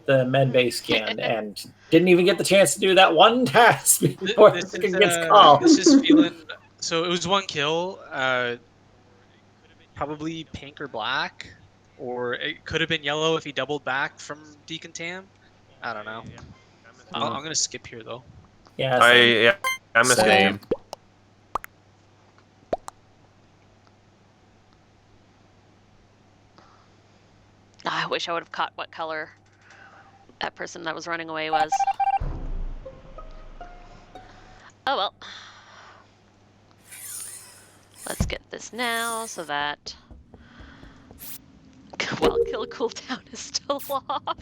the medbay scan and didn't even get the chance to do that one task before this gets called. This is feeling. So it was 1 kill, probably pink or black, or it could have been yellow if he doubled back from Decontam. I don't know. I'm gonna skip here though. Yeah, I'm a same. I wish I would have caught what color that person that was running away was. Oh well. Let's get this now so that well, kill cooldown is still off.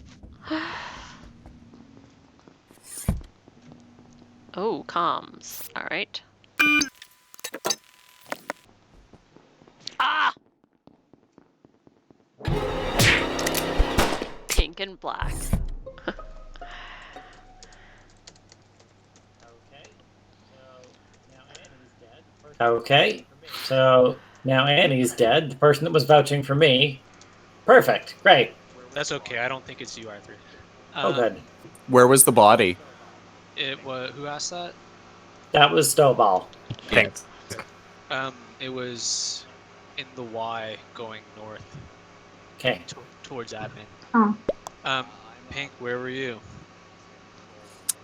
Oh, comms. Alright. Ah! Pink and black. Okay, so now Annie's dead. The person that was vouching for me. Perfect. Great. That's okay. I don't think it's you, Arthur. Oh, good. Where was the body? It was who asked that? That was Snowball. Thanks. It was in the Y going north. Okay. Towards admin. Oh. Pink, where were you?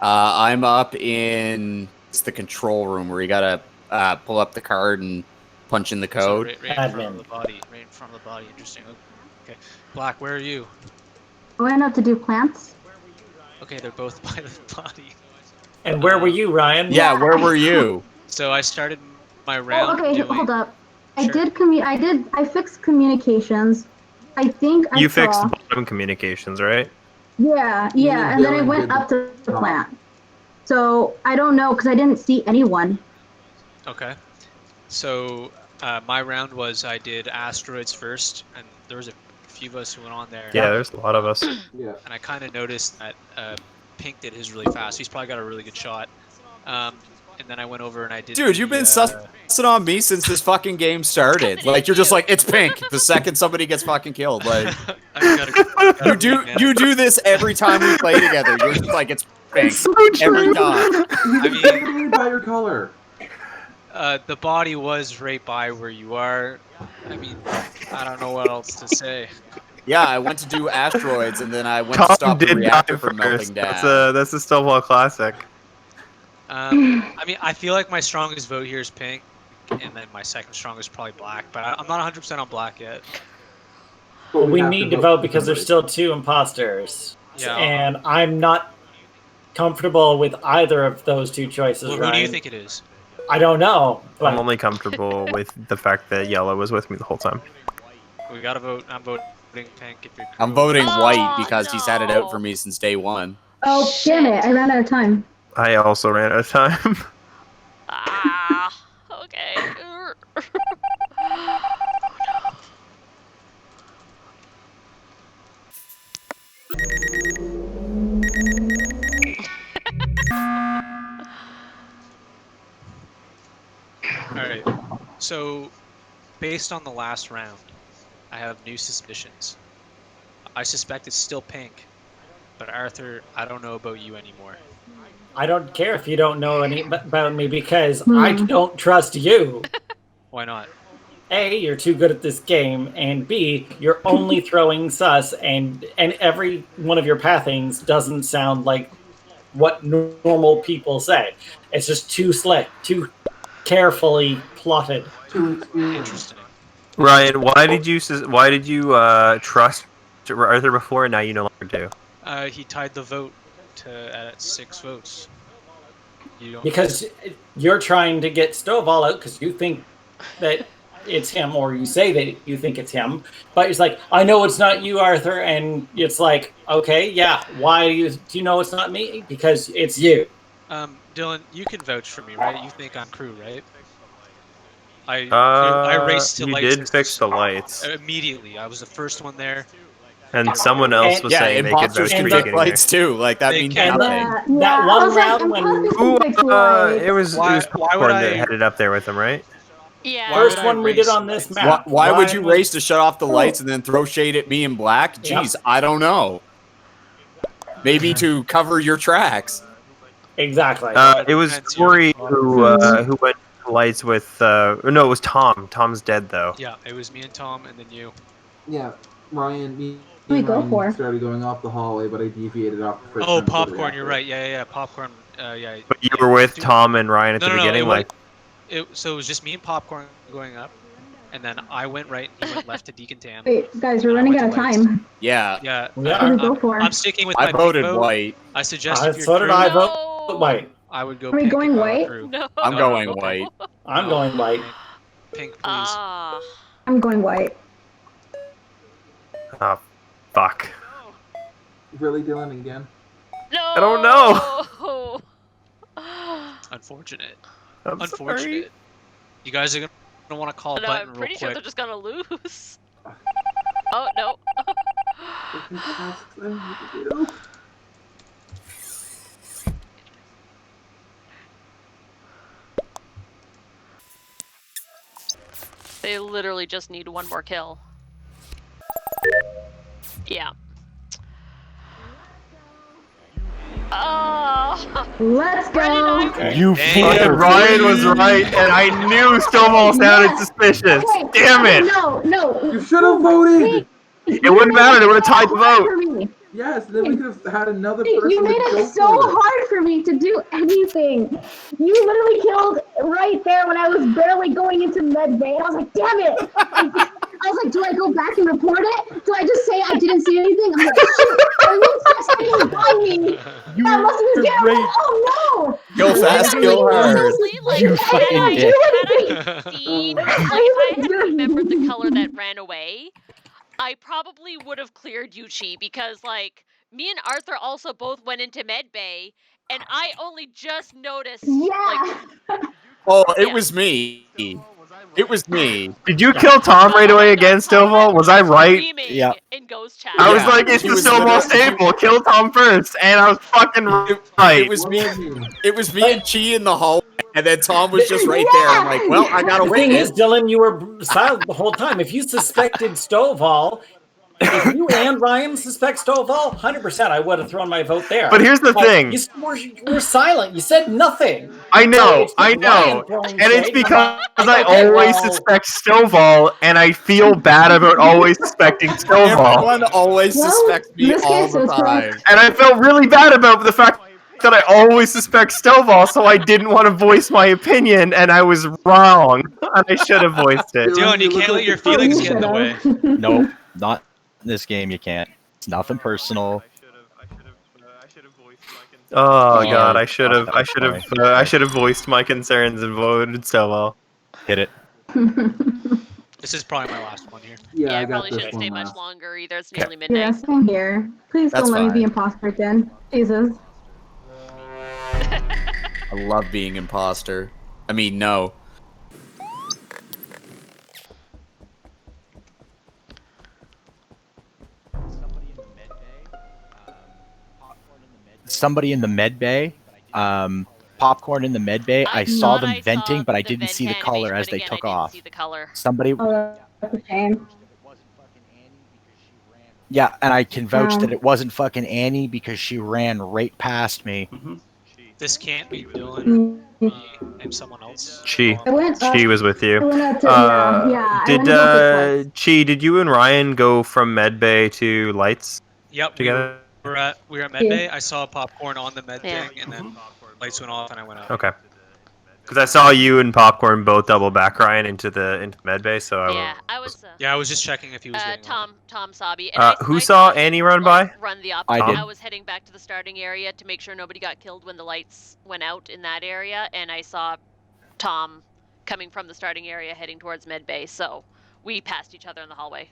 I'm up in the control room where you gotta pull up the card and punch in the code. So right in front of the body. Right in front of the body. Interesting. Okay. Black, where are you? I went up to do plants. Okay, they're both by the body. And where were you, Ryan? Yeah, where were you? So I started my round. Oh, okay, doing... hold up. Sure. I fixed communications. I think I You saw... fixed bottom communications, right? Yeah, and then I went up to the plant. So I don't know because I didn't see anyone. Okay. So my round was I did asteroids first, and there was a few of us who went on there. Yeah, there's a lot of us. Yeah. And I kind of noticed that Pink did his really fast. He's probably got a really good shot. And then I went over and I did. Dude, you've been sussing on me since this fucking game started. Like, you're just like, it's Pink the second somebody gets fucking killed. Like, you do this every time we play together. You're just like, it's Pink every time. I mean, by your color. The body was right by where you are. I mean, I don't know what else to say. Yeah, I went to do asteroids, and then I went to stop the reactor from melting down. That's a Stonewall classic. I mean, I feel like my strongest vote here is Pink, and then my second strongest is probably Black, but I'm not 100% on Black yet. Well, we need to vote because there's still 2 imposters. Yeah. And I'm not comfortable with either of those 2 choices, Well, Ryan. who do you think it is? I don't know. But... I'm only comfortable with the fact that Yellow was with me the whole time. We gotta vote. I'm voting Pink if you're cool. I'm voting White because he's had it out for me since day 1. Oh, damn it. I ran out of time. I also ran out of time. Okay. Alright, so based on the last round, I have new suspicions. I suspect it's still Pink, but Arthur, I don't know about you anymore. I don't care if you don't know any about me because I don't trust you. Why not? A, you're too good at this game, and B, you're only throwing sus, and every one of your pathings doesn't sound like what normal people say. It's just too slick, too carefully plotted. Interesting. Ryan, why did you trust Arthur before, and now you no longer do? He tied the vote at 6 votes. Because you're trying to get Stovall out because you think that it's him, or you say that you think it's him, but it's like, I know it's not you, Arthur, and it's like, okay, yeah, why do you know it's not me? Because it's you. Dylan, you can vouch for me, right? You think I'm crew, right? I raced to you lights. did fix the lights. Immediately. I was the first one there. And someone else was Yeah, saying they could imposters vouch can for you fix getting lights too. Like that They means can. nothing. That I one was like, round when imposters can fix lights. it was Why would Popcorn I- that headed up there with him, right? Yeah. Why would first I one we did race on this lights? map. Why would you Ryan was- race to shut off the lights and then throw shade at me in black? Yep. Jeez, I don't know. Maybe to cover your tracks. Exactly. It was Corey who went to lights with. No, it was Tom. Tom's dead though. Yeah, it was me and Tom, and then you. Yeah, Ryan, me What do we and go Ryan for? started going off the hallway, but I deviated off the first Oh, time to go to the popcorn. You're reactor. right. Yeah. Popcorn. Yeah. But you yeah. were with Dude, Tom and Ryan at the No, beginning, it like. So it was just me and popcorn going up, and then I went right, and he went left to Decontam. Wait, guys, we're I running went out of to lights. time. Yeah, Yeah. Yeah. What do we go I'm, for? I'm sticking with I my voted pink vote. white. I suggest if you're So did crew, I No. vote white. I would go. Are we pink going if I were white? crew. No. I'm No, going no. white. I'm going white. Pink, please. Ah. I'm going white. Oh, fuck. Really, Dylan, again? No. I don't know. Unfortunate. I'm Unfortunate. sorry. You guys are gonna want to call a No, button I'm real pretty sure quick. they're just gonna lose. Oh no. If he asks them, what to do? They literally just need one more kill. Yeah. Oh. Let's go. You Damn. Ryan was right, and I knew Stonewall sounded suspicious. Okay, Damn okay, it! No. You should have voted! It wouldn't matter. They would have tied the Hard vote. for me. Yes, then we could have had another person You made to go it so for it. hard for me to do anything. You literally killed right there when I was barely going into med bay. I was like, damn it. I was like, do I go back and report it? Do I just say I didn't see anything? I'm like, shit, everyone's 6 seconds behind me. That must have been scary. Like, oh no. Go fast, kill hard. Honestly, like, You had fucking I dick. seen, like, if I had remembered the color that ran away, I probably would have cleared Yuchi because, like, me and Arthur also both went into med bay, and I only just noticed. Yeah. Like, Oh, it Yeah. was me. It was me. Did you kill Tom right away again, Stonewall? Was I right? screaming Yeah. in Ghost Chat. I was Yeah, like, it's he the was Stonewall literally- staple. Kill Tom first, and I was fucking right. It was me. It was me and Chi in the hallway, and then Tom was just right there. I'm like, well, I gotta The thing wait. is, Dylan, you were silent the whole time. If you suspected Stovall, if you and Ryan suspect Stovall, 100%, I would have thrown my vote there. But here's the thing. You were silent. You said nothing. I know, it's I not know. Ryan throwing And it's shade. because I Okay, always well- suspect Stovall, and I feel bad about always suspecting Stovall. Everyone always Well, suspects me in this all case, the it was time. correct. And I felt really bad about the fact that I always suspect Stovall, so I didn't want to voice my opinion, and I was wrong. And I should have voiced it. Dylan, you look can't like let your a feelings You get in the way. should've. Nope, not in this game. You can't. It's nothing personal. Oh Yeah. god, I should have voiced my concerns and voted Stovall. Hit it. This is probably my last one here. Yeah, Yeah, I I got probably this shouldn't one stay much last. longer either. It's nearly Yeah, midnight. same here. Please That's don't let me be fine. imposter again. Jesus. I love being imposter. I mean, no. Somebody in the med bay. Popcorn in the med bay. I saw thought them I venting, saw but I the didn't vent see the animation, color as but they again, took I didn't off. see the color. Somebody. Oh, that's a shame. Yeah, and I can vouch Wow. that it wasn't fucking Annie because she ran right past me. This can't be Dylan, Mm, me, and someone else. Chi. I went up. Chi was with I you. went up to, yeah. I Did went up to Chi? Did you and Ryan go from Medbay to Lights Yep. together? We were at Medbay. Yeah. I saw popcorn on the med Yeah. thing, and then lights went off, and I went out. Okay. Because I saw you and Popcorn both double back Ryan into Medbay, so I Yeah, I was. Yeah, I was just checking if he was getting on. Tom Sabi. And Who I saw him, Annie run like, by? Run the I opposite. did. I was heading back to the starting area to make sure nobody got killed when the lights went out in that area, and I saw Tom coming from the starting area heading towards Medbay. So we passed each other in the hallway.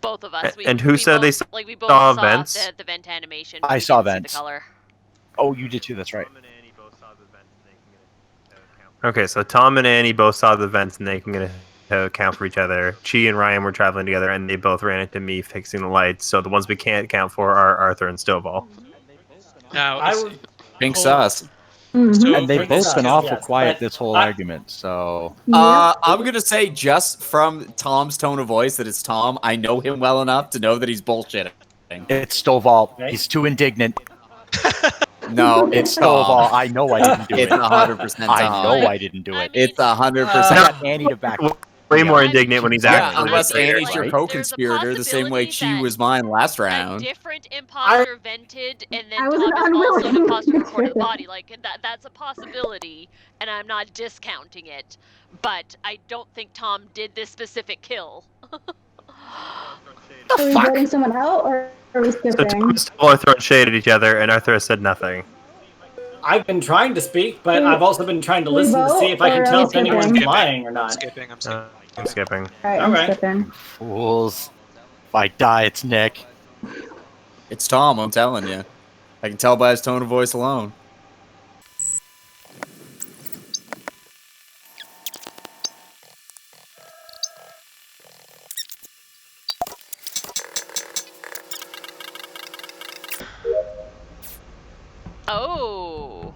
Both of us. And who said they we both saw saw vents? the vent animation. I we saw didn't see vents. The color. Oh, you did too. That's right. Okay, so Tom and Annie both saw the vents and they can get to account for each other. Chi and Ryan were traveling together and they both ran into me fixing the lights. So the ones we can't account for are Arthur and Stovall. Now, I would. Pink sus. Mhm. And they've both been Yes, awful yes, quiet but this whole I- argument. So I'm gonna say just from Tom's tone of voice that it's Tom. I know him well enough to know that he's bullshitting. it's Stovall. Okay. He's too indignant. No, It's it's Tom. Stovall. I know I didn't do It's it. 100% I Tom. know I didn't do I it. mean, It's 100%. I got Annie to back. Way Yeah. more indignant when he's Yeah, actually unless the traitor, Annie's your right? co-conspirator, the same way possibility Chi was mine last A round. different imposter vented, and then I was Thomas an also unwilling imposter reported conspirator. body. Like that's a possibility, and I'm not discounting it. But I don't think Tom did this specific kill. Are we voting someone out or are we So skipping? Tom and Stovall are throwing shade at each other and Arthur has said nothing. I've been trying to speak, but I've also been trying to We listen to vote, see if I or can are tell we if anyone's skipping? lying or I'm not. skipping. I'm skipping. I'm skipping. Alright, I'm Alright. skipping. Fools. If I die, it's Nick. It's Tom, I'm telling you. I can tell by his tone of voice alone. Oh.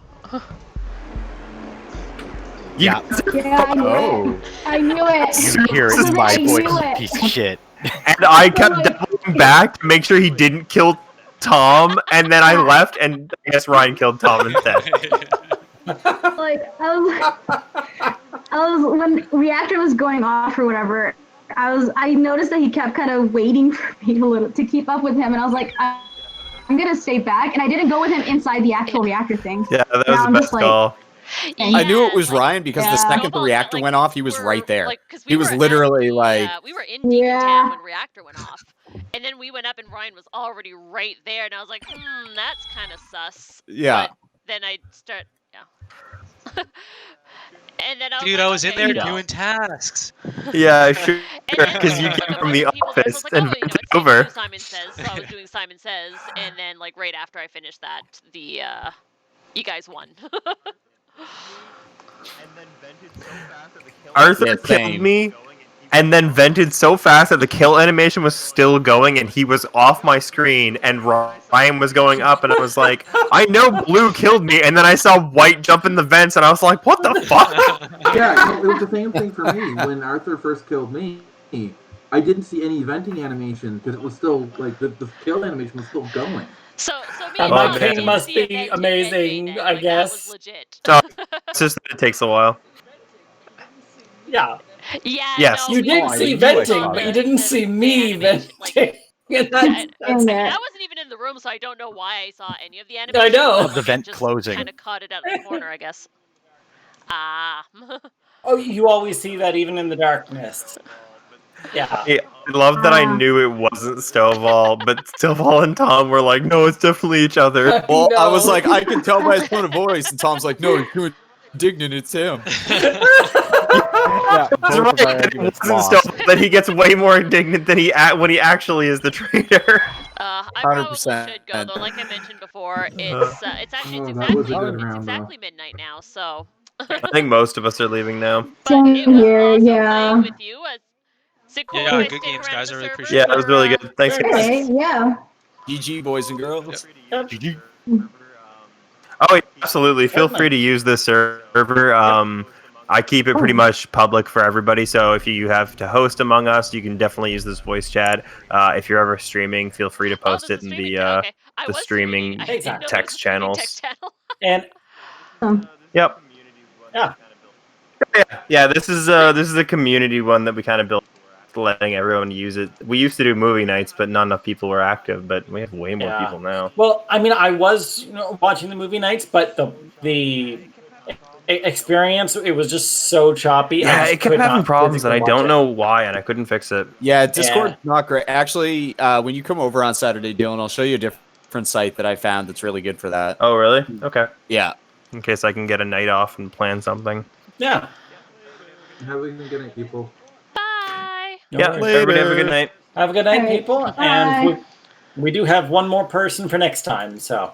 Yeah. Yeah, I knew it. I knew it. You hear it in my I voice, knew you it. piece of shit. And I kept doubling back to make sure he didn't kill Tom, and then I left, and I guess Ryan killed Tom instead. Like I was when reactor was going off or whatever. I noticed that he kept kind of waiting for me a little to keep up with him, and I was like, I'm gonna stay back, and I didn't go with him inside the actual reactor thing. Yeah, that was Now the I'm best just like- call. I knew it was like, Ryan because the Yeah. second the Stovall, reactor like, went off, he was we're- right there. like, 'cause we He was were at literally the, like, we were in Deacon Yeah. Town when reactor went off, and then we went up and Ryan was already right there, and I was like, that's kind of sus. yeah. But then I start, yeah. And then I was Dude, like, I was in okay, there you know. doing tasks. Yeah, sure, And then because you like, came a from bunch the of people, I was office like, and oh, you know, vented it's time to over. do Simon Says, so I was doing Simon Says, and then like right after I finished that, the you guys won. Arthur Yeah, killed same. me, and then vented so fast that the kill animation was still going, and he was off my screen, and Ryan was going up, and I was like, I know Blue killed me, and then I saw White jump in the vents, and I was like, what the fuck? Yeah, no, it was the same thing for me when Arthur first killed me. I didn't see any venting animation because it was still like the kill animation was still going. So me That and my Tom ping didn't must see a be vent amazing, then, I but guess. That was legit. So, it's just that it takes a while. Yeah. Yeah. Yes. No, You we did Oh, saw I see knew I venting, saw but you that. didn't see me animation, like, venting. And I that's, mean, Yeah. I wasn't even in the room, so I don't know why I saw any of the animation. know. Of the vent closing. Kind of caught it out of the corner, I guess. Ah. oh, you always see that even in the darkness. Yeah. I love that I knew it wasn't Stovall, but Stovall and Tom were like, no, it's definitely each other. Well, I was No. like, I can tell by his tone of voice, and Tom's like, no, you're too indignant, it's him. Yeah, That's both of right. our That it arguments wasn't lost. Stovall, that he gets way more indignant than when he actually is the traitor. I probably 100%. should go though. Like I mentioned before, it's actually Oh, it's that was a exactly good it's round, though. exactly midnight now. So. I think most of us are leaving now. But Same it was here, awesome yeah. playing with you. Sikor, Yeah, I good stick games, around guys. the I really server appreciate Yeah, it was for, really good. Thanks, guys. Okay, yeah. GG, boys and girls. GG. Oh, yeah, absolutely. Feel free to use this server. I keep it pretty much public for everybody, so if you have to host among us, you can definitely use this voice chat. If you're ever streaming, feel free to post it in the okay. I the was streaming I didn't know there was text a streaming channels. text channel. And Yep. yeah. Yeah, this is a community one that we kind of built, letting everyone use it. We used to do movie nights, but not enough people were active. But we have way more Yeah. people now. Well, I mean, I was watching the movie nights, but the experience, it was just so choppy. I Yeah, just it kept could having not problems, and I physically watch don't it. know why, and I couldn't fix it. Yeah, Discord's Yeah. not great. Actually, when you come over on Saturday, Dylan, I'll show you a different site that I found that's really good for that. Oh, really? Okay. Yeah. In case I can get a night off and plan something. Yeah. Have a good night, people. Bye. No Yeah, worries. everybody have a good night. Have a good night, All right. people. Bye. And we do have one more person for next time, so.